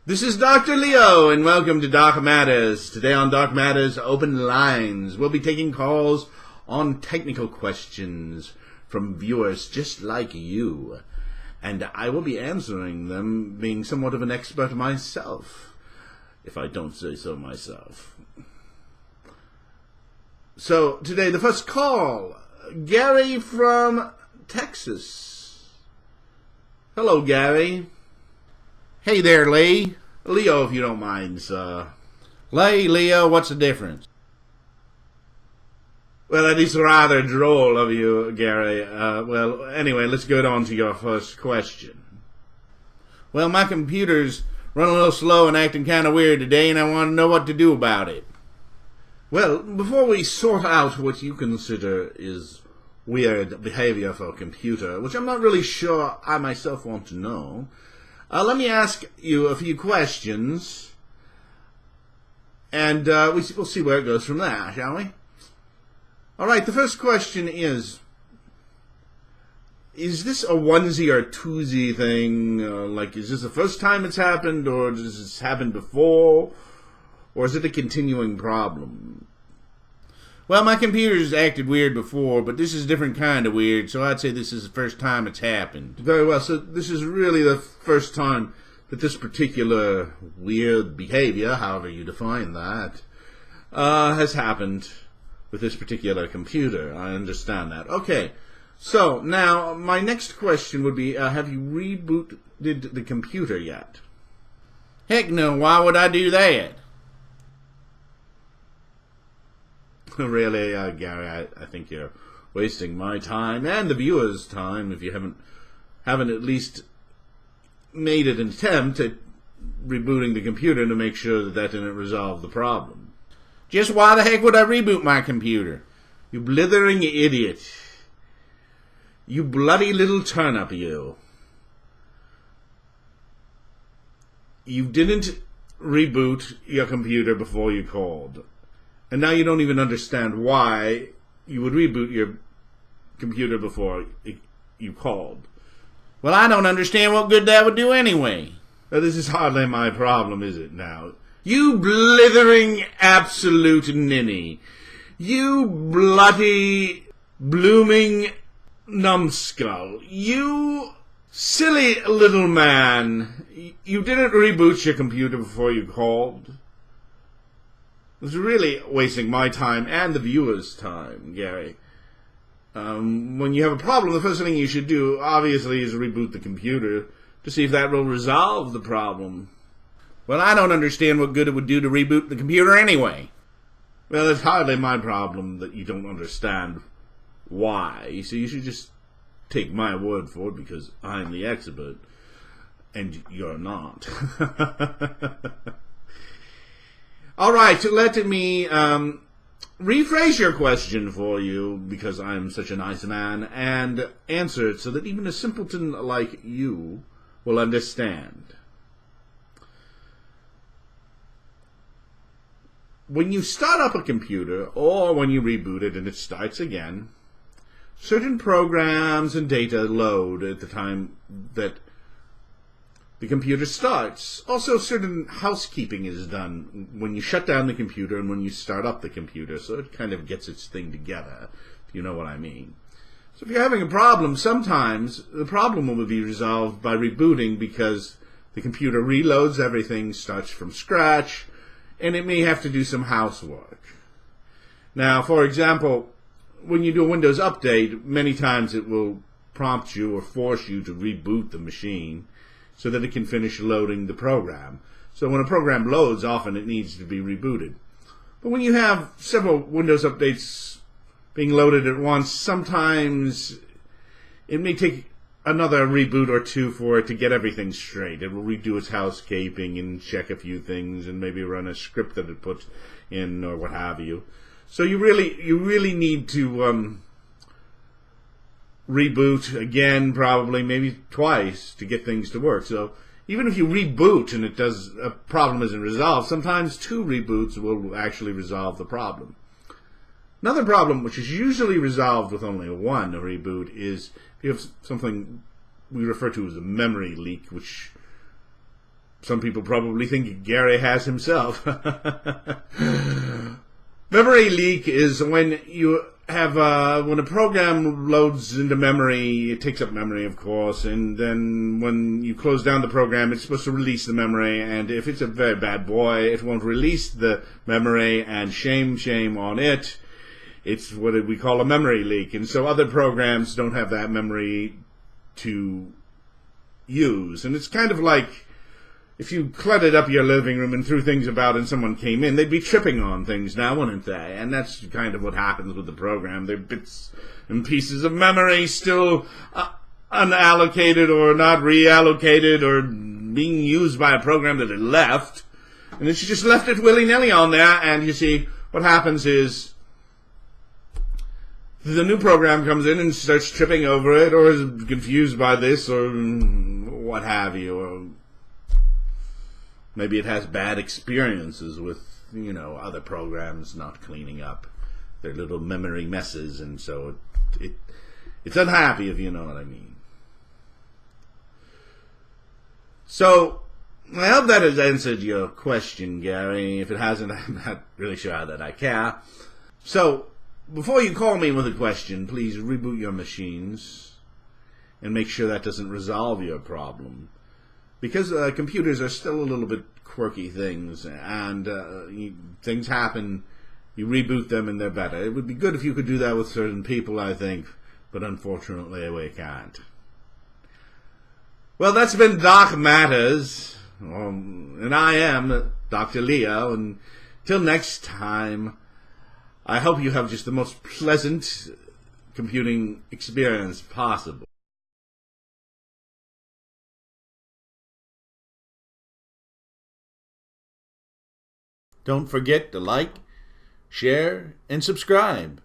This is Dr. Leo, and welcome to Doc Matters. Today on Doc Matters Open Lines, we'll be taking calls on technical questions from viewers just like you. And I will be answering them, being somewhat of an expert myself, if I don't say so myself. So, today, the first call, Gary from Texas. Hello, Gary. Hey there, Lee. Leo, if you don't mind, sir. Leo, what's the difference? Well, that is rather droll of you, Gary. Well, anyway, let's get on to your first question. Well, my computer's running a little slow and acting kind of weird today, and I want to know what to do about it. Well, before we sort out what you consider is weird behavior for a computer, which I'm not really sure I myself want to know, let me ask you a few questions, and we'll see where it goes from there, shall we? All right, the first question is this a onesie or twosie thing? Is this the first time it's happened, or does this happen before, or is it a continuing problem? Well, my computer's acted weird before, but this is a different kind of weird, so I'd say this is the first time it's happened. Very well, so this is really the first time that this particular weird behavior, however you define that, has happened with this particular computer. I understand that. Okay, so now my next question would be, have you rebooted the computer yet? Heck no, why would I do that? Really, Gary, I think you're wasting my time and the viewers' time if you haven't at least made an attempt at rebooting the computer to make sure that didn't resolve the problem. Just why the heck would I reboot my computer? You blithering idiot. You bloody little turnip, you. You didn't reboot your computer before you called. And now you don't even understand why you would reboot your computer before you called. Well, I don't understand what good that would do anyway. Now, this is hardly my problem, is it now? You blithering absolute ninny. You bloody blooming numbskull. You silly little man. You didn't reboot your computer before you called. It's really wasting my time and the viewers' time, Gary. When you have a problem, the first thing you should do, obviously, is reboot the computer to see if that will resolve the problem. Well, I don't understand what good it would do to reboot the computer anyway. Well, it's hardly my problem that you don't understand why. So you should just take my word for it because I'm the expert and you're not. All right, let me rephrase your question for you, because I'm such a nice man, and answer it so that even a simpleton like you will understand. When you start up a computer, or when you reboot it and it starts again, certain programs and data load at the time that the computer starts. Also, certain housekeeping is done when you shut down the computer and when you start up the computer, so it kind of gets its thing together, if you know what I mean. So if you're having a problem, sometimes the problem will be resolved by rebooting because the computer reloads everything, starts from scratch, and it may have to do some housework. Now, for example, when you do a Windows update, many times it will prompt you or force you to reboot the machine so that it can finish loading the program. So when a program loads, often it needs to be rebooted. But when you have several Windows updates being loaded at once, sometimes it may take another reboot or two for it to get everything straight. It will redo its housekeeping and check a few things and maybe run a script that it puts in or what have you. So you really need to reboot again, probably maybe twice, to get things to work. So even if you reboot and a problem isn't resolved, sometimes 2 reboots will actually resolve the problem. Another problem, which is usually resolved with only 1 reboot, is if you have something we refer to as a memory leak, which some people probably think Gary has himself. Memory leak is when you have when a program loads into memory, it takes up memory, of course, and then when you close down the program, it's supposed to release the memory, and if it's a very bad boy, it won't release the memory, and shame on it. It's what we call a memory leak, and so other programs don't have that memory to use, and it's kind of like if you cluttered up your living room and threw things about and someone came in, they'd be tripping on things now, wouldn't they? And that's kind of what happens with the program. They're bits and pieces of memory still unallocated or not reallocated or being used by a program that it left. And then she just left it willy-nilly on there, and you see, what happens is the new program comes in and starts tripping over it, or is confused by this, or what have you, or maybe it has bad experiences with, other programs not cleaning up their little memory messes, and so it's unhappy, if you know what I mean. So, I hope that has answered your question, Gary. If it hasn't, I'm not really sure that I care. So, before you call me with a question, please reboot your machines and make sure that doesn't resolve your problem. Because computers are still a little bit quirky things, and things happen, you reboot them and they're better. It would be good if you could do that with certain people, I think, but unfortunately we can't. Well, that's been Doc Matters, and I am Dr. Leo, and till next time, I hope you have just the most pleasant computing experience possible. Don't forget to like, share, and subscribe.